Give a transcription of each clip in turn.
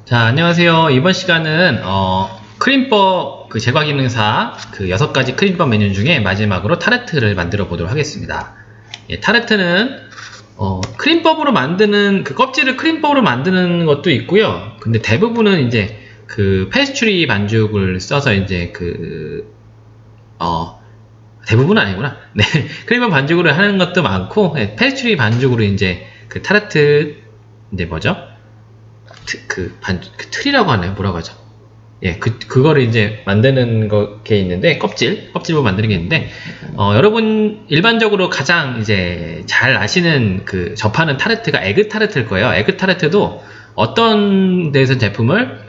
자, 안녕하세요. 이번 시간은 크림법 제과 기능사 6가지 크림법 메뉴 중에 마지막으로 타르트를 만들어 보도록 하겠습니다. 예, 타르트는 크림법으로 만드는 껍질을 크림법으로 만드는 것도 있고요. 근데 대부분은 이제 페스츄리 반죽을 써서 이제 대부분은 아니구나. 네, 크림법 반죽으로 하는 것도 많고, 페스츄리 반죽으로 이제 타르트 이제 뭐죠? 틀이라고 하나요? 뭐라고 하죠? 예, 그거를 이제 만드는 게 있는데, 껍질로 만드는 게 있는데, 여러분, 일반적으로 가장 이제 잘 아시는 접하는 타르트가 에그 타르트일 거예요. 에그 타르트도 어떤 데서 제품을,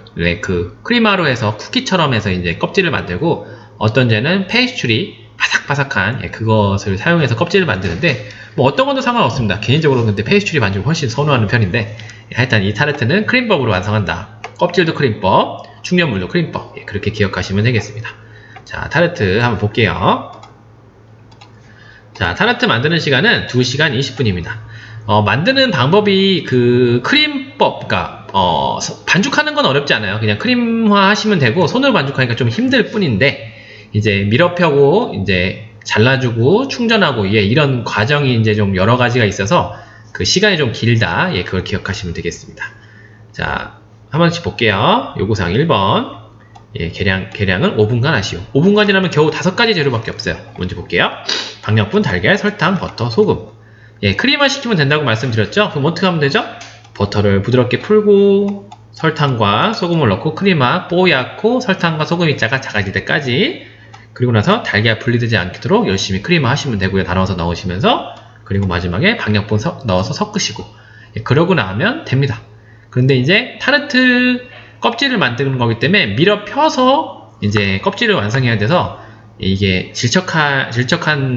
크리마로 해서 쿠키처럼 해서 이제 껍질을 만들고, 어떤 데는 페이스츄리, 바삭바삭한, 그것을 사용해서 껍질을 만드는데, 뭐 어떤 것도 상관없습니다. 개인적으로 근데 페이스츄리 반죽을 훨씬 선호하는 편인데, 일단 이 타르트는 크림법으로 완성한다. 껍질도 크림법, 충전물도 크림법. 그렇게 기억하시면 되겠습니다. 자, 타르트 한번 볼게요. 자, 타르트 만드는 시간은 2시간 20분입니다. 만드는 방법이 크림법, 반죽하는 건 어렵지 않아요. 그냥 크림화 하시면 되고, 손으로 반죽하니까 좀 힘들 뿐인데, 이제 밀어 펴고, 이제 잘라주고, 충전하고, 이런 과정이 이제 좀 여러 가지가 있어서, 시간이 좀 길다. 그걸 기억하시면 되겠습니다. 자, 한 번씩 볼게요. 요구사항 1번. 계량은 5분간 하시오. 5분간이라면 겨우 5가지 재료밖에 없어요. 먼저 볼게요. 박력분, 달걀, 설탕, 버터, 소금. 크림화 시키면 된다고 말씀드렸죠? 그럼 어떻게 하면 되죠? 버터를 부드럽게 풀고, 설탕과 소금을 넣고, 크림화 뽀얗고, 설탕과 소금 입자가 작아질 때까지. 그리고 나서 달걀 분리되지 않도록 열심히 크림화 하시면 되고요. 나눠서 넣으시면서, 그리고 마지막에 박력분 넣어서 섞으시고, 그러고 나면 됩니다. 그런데 이제 타르트 껍질을 만드는 거기 때문에 밀어 펴서 이제 껍질을 완성해야 돼서 이게 질척한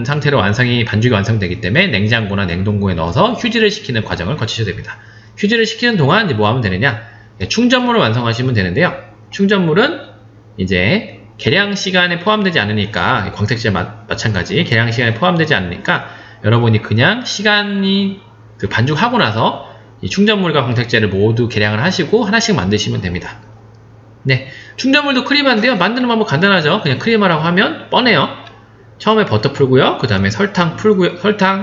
상태로 반죽이 완성되기 때문에 냉장고나 냉동고에 넣어서 휴지를 식히는 과정을 거치셔야 됩니다. 휴지를 식히는 동안 이제 뭐 하면 되느냐? 충전물을 완성하시면 되는데요. 충전물은 이제 계량 시간에 포함되지 않으니까, 광택제 마찬가지 계량 시간에 포함되지 않으니까 여러분이 그냥 시간이 반죽하고 나서 이 충전물과 광택제를 모두 계량을 하시고 하나씩 만드시면 됩니다. 네, 충전물도 크림화인데요. 만드는 방법 간단하죠. 그냥 크림화라고 하면 뻔해요. 처음에 버터 풀고요. 그 다음에 설탕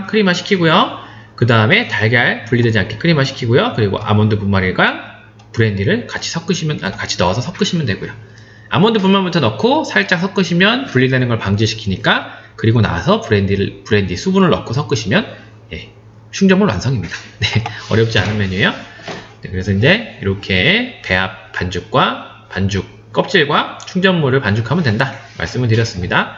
크림화 시키고요. 그 다음에 달걀 분리되지 않게 크림화 시키고요. 그리고 아몬드 분말과 브랜디를 같이 넣어서 섞으시면 되고요. 아몬드 분말부터 넣고 살짝 섞으시면 분리되는 걸 방지시키니까, 그리고 나서 브랜디 수분을 넣고 섞으시면 충전물 완성입니다. 네, 어렵지 않은 메뉴예요. 네, 그래서 이제 이렇게 배합 반죽 껍질과 충전물을 반죽하면 된다 말씀을 드렸습니다.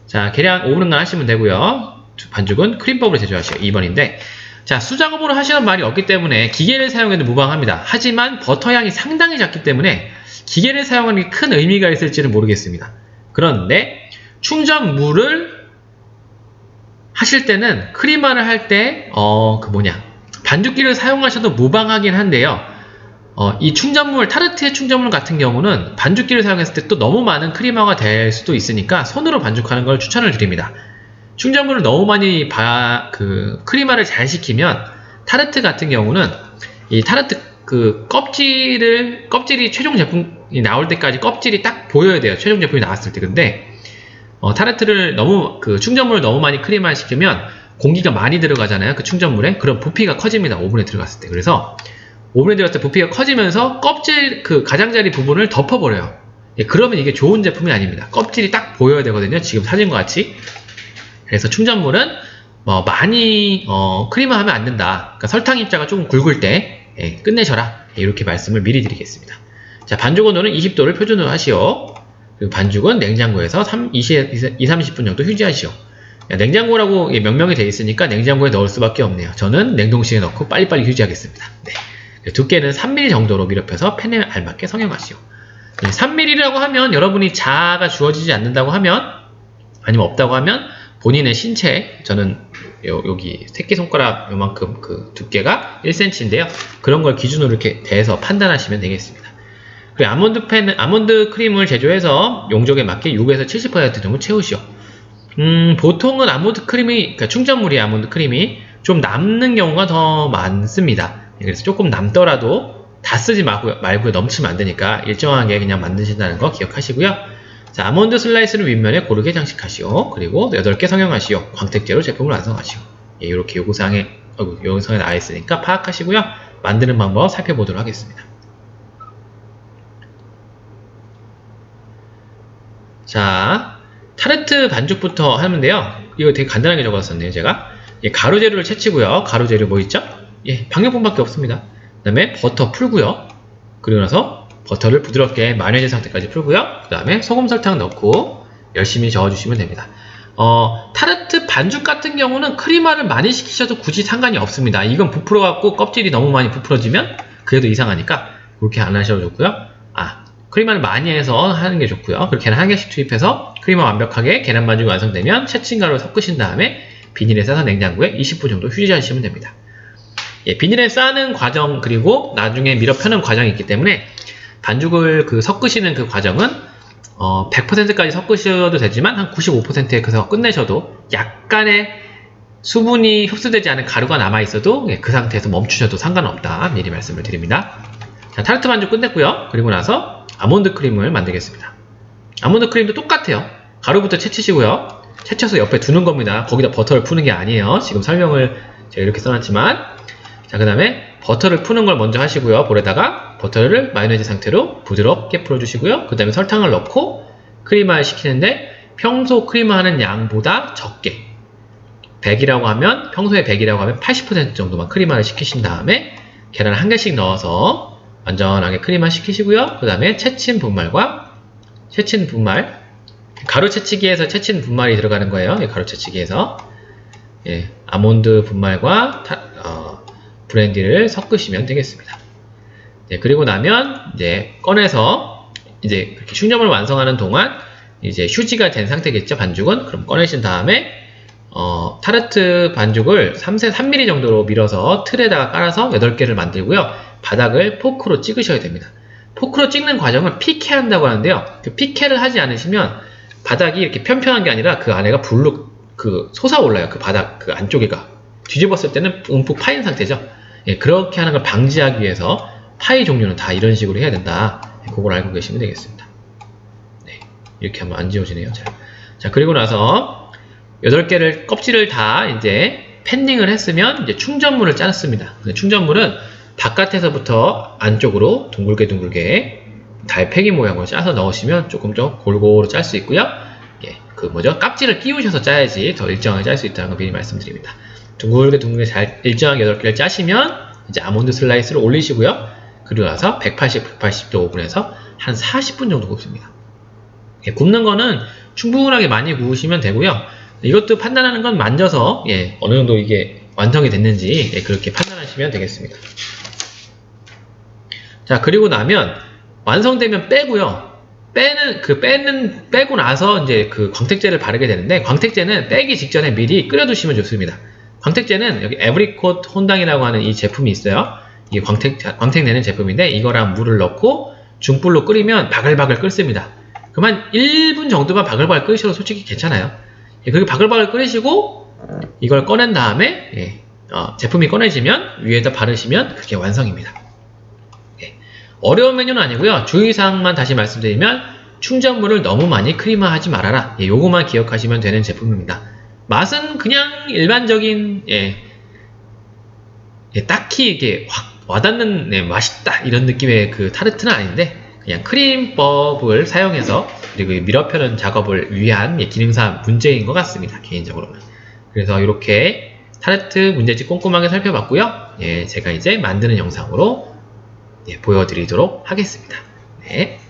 자, 계량 5분간 하시면 되고요. 반죽은 크림법으로 제조하시오. 2번인데, 자, 수작업으로 하시는 말이 없기 때문에 기계를 사용해도 무방합니다. 하지만 버터 양이 상당히 작기 때문에 기계를 사용하는 게 큰 의미가 있을지는 모르겠습니다. 그런데 충전물을 하실 때는 크림화를 할 때 반죽기를 사용하셔도 무방하긴 한데요. 이 타르트의 충전물 같은 경우는 반죽기를 사용했을 때 또 너무 많은 크림화가 될 수도 있으니까 손으로 반죽하는 걸 추천을 드립니다. 충전물을 너무 많이 크림화를 잘 시키면 타르트 같은 경우는 이 타르트 껍질이 최종 제품이 나올 때까지 껍질이 딱 보여야 돼요. 최종 제품이 나왔을 때. 근데 타르트를 충전물을 너무 많이 크림화 시키면 공기가 많이 들어가잖아요. 그 충전물에. 그럼 부피가 커집니다. 오븐에 들어갔을 때. 그래서 오븐에 들어갔을 때 부피가 커지면서 껍질 가장자리 부분을 덮어버려요. 그러면 이게 좋은 제품이 아닙니다. 껍질이 딱 보여야 되거든요. 지금 사진과 같이. 그래서 충전물은 많이 크림화하면 안 된다. 그러니까 설탕 입자가 조금 굵을 때 끝내셔라. 이렇게 말씀을 미리 드리겠습니다. 자, 반죽 온도는 20도를 표준으로 하시오. 그리고 반죽은 냉장고에서 20-30분 정도 휴지하시오. 냉장고라고 명명이 되어 있으니까 냉장고에 넣을 수밖에 없네요. 저는 냉동실에 넣고 빨리빨리 휴지하겠습니다. 네. 두께는 3mm 정도로 밀어펴서 팬에 알맞게 성형하시오. 3mm라고 하면 여러분이 자아가 주어지지 않는다고 하면, 아니면 없다고 하면 본인의 신체, 저는 여기 새끼손가락 요만큼 두께가 1cm인데요. 그런 걸 기준으로 이렇게 대서 판단하시면 되겠습니다. 그리고 아몬드 크림을 제조해서 용적에 맞게 6에서 70% 정도 채우시오. 보통은 충전물이 아몬드 크림이 좀 남는 경우가 더 많습니다. 그래서 조금 남더라도 다 쓰지 말고요. 넘치면 안 되니까 일정하게 그냥 만드신다는 거 기억하시고요. 자, 아몬드 슬라이스를 윗면에 고르게 장식하시오. 그리고 8개 성형하시오. 광택제로 제품을 완성하시오. 예, 이렇게 요구사항에 나와 있으니까 파악하시고요. 만드는 방법 살펴보도록 하겠습니다. 자, 타르트 반죽부터 하는데요. 이거 되게 간단하게 적었었네요, 제가. 예, 가루 재료를 채치고요. 가루 재료 뭐 있죠? 예, 방역분밖에 없습니다. 그 다음에 버터 풀고요. 그리고 나서 버터를 부드럽게 마요네즈 상태까지 풀고요. 그 다음에 소금 설탕 넣고 열심히 저어주시면 됩니다. 타르트 반죽 같은 경우는 크리마를 많이 시키셔도 굳이 상관이 없습니다. 이건 부풀어갖고 껍질이 너무 많이 부풀어지면 그래도 이상하니까 그렇게 안 하셔도 좋고요. 크리마를 많이 해서 하는 게 좋고요. 그리고 계란 한 개씩 투입해서 크리마 완벽하게 계란 반죽이 완성되면 채친 가루를 섞으신 다음에 비닐에 싸서 냉장고에 20분 정도 휴지하시면 됩니다. 예, 비닐에 싸는 과정 그리고 나중에 밀어 펴는 과정이 있기 때문에 반죽을 섞으시는 그 과정은 100%까지 섞으셔도 되지만 한 95%에서 끝내셔도 약간의 수분이 흡수되지 않은 가루가 남아있어도 그 상태에서 멈추셔도 상관없다 미리 말씀을 드립니다. 자, 타르트 반죽 끝냈고요. 그리고 나서 아몬드 크림을 만들겠습니다. 아몬드 크림도 똑같아요. 가루부터 채치시고요. 채쳐서 옆에 두는 겁니다. 거기다 버터를 푸는 게 아니에요. 지금 설명을 제가 이렇게 써놨지만 자, 그 다음에 버터를 푸는 걸 먼저 하시고요. 볼에다가 버터를 마요네즈 상태로 부드럽게 풀어주시고요. 그 다음에 설탕을 넣고 크리마를 시키는데 평소 크리마하는 양보다 적게 100이라고 하면 평소에 100이라고 하면 80% 정도만 크리마를 시키신 다음에 계란 한 개씩 넣어서 완전하게 크리마 시키시고요. 그 다음에 채친 분말과 채친 분말 가루 채치기에서 채친 분말이 들어가는 거예요. 가루 채치기에서 아몬드 분말과 브랜디를 섞으시면 되겠습니다. 그리고 나면 꺼내서 그렇게 충전을 완성하는 동안 이제 휴지가 된 상태겠죠. 반죽은 그럼 꺼내신 다음에 타르트 반죽을 3mm 정도로 밀어서 틀에다가 깔아서 8개를 만들고요. 바닥을 포크로 찍으셔야 됩니다. 포크로 찍는 과정을 피케한다고 하는데요. 그 피케를 하지 않으시면 바닥이 이렇게 편편한 게 아니라 그 안에가 불룩 솟아올라요. 그 바닥 그 안쪽에가 뒤집었을 때는 움푹 파인 상태죠. 그렇게 하는 걸 방지하기 위해서 파이 종류는 다 이런 식으로 해야 된다. 그걸 알고 계시면 되겠습니다. 이렇게 하면 안 지워지네요. 자, 그리고 나서 8개를 껍질을 다 이제 팬딩을 했으면 이제 충전물을 짜습니다. 충전물은 바깥에서부터 안쪽으로 둥글게 달팽이 모양으로 짜서 넣으시면 조금 더 골고루 짤 수 있고요. 깍지를 끼우셔서 짜야지 더 일정하게 짤 수 있다는 거 미리 말씀드립니다. 둥글게 잘 일정하게 8개를 짜시면 이제 아몬드 슬라이스를 올리시고요. 그리고 나서 180도 오븐에서 한 40분 정도 굽습니다. 굽는 거는 충분하게 많이 구우시면 되고요. 이것도 판단하는 건 만져서 어느 정도 이게 완성이 됐는지 그렇게 판단하시면 되겠습니다. 자, 그리고 나면 완성되면 빼고요. 빼고 나서 이제 그 광택제를 바르게 되는데 광택제는 빼기 직전에 미리 끓여두시면 좋습니다. 광택제는 여기 에브리콧 혼당이라고 하는 이 제품이 있어요. 이게 광택 내는 제품인데 이거랑 물을 넣고 중불로 끓이면 바글바글 끓습니다. 그럼 한 1분 정도만 바글바글 끓이셔도 솔직히 괜찮아요. 그렇게 바글바글 끓이시고 이걸 꺼낸 다음에 제품이 꺼내지면 위에다 바르시면 그게 완성입니다. 어려운 메뉴는 아니고요. 주의사항만 다시 말씀드리면 충전물을 너무 많이 크리마하지 말아라. 요거만 기억하시면 되는 제품입니다. 맛은 그냥 일반적인 딱히 이게 확 와닿는 맛있다 이런 느낌의 그 타르트는 아닌데 그냥 크림법을 사용해서 그리고 밀어 펴는 작업을 위한 기능사 문제인 것 같습니다. 개인적으로는. 그래서 이렇게 타르트 문제집 꼼꼼하게 살펴봤고요. 제가 이제 만드는 영상으로 보여드리도록 하겠습니다. 네.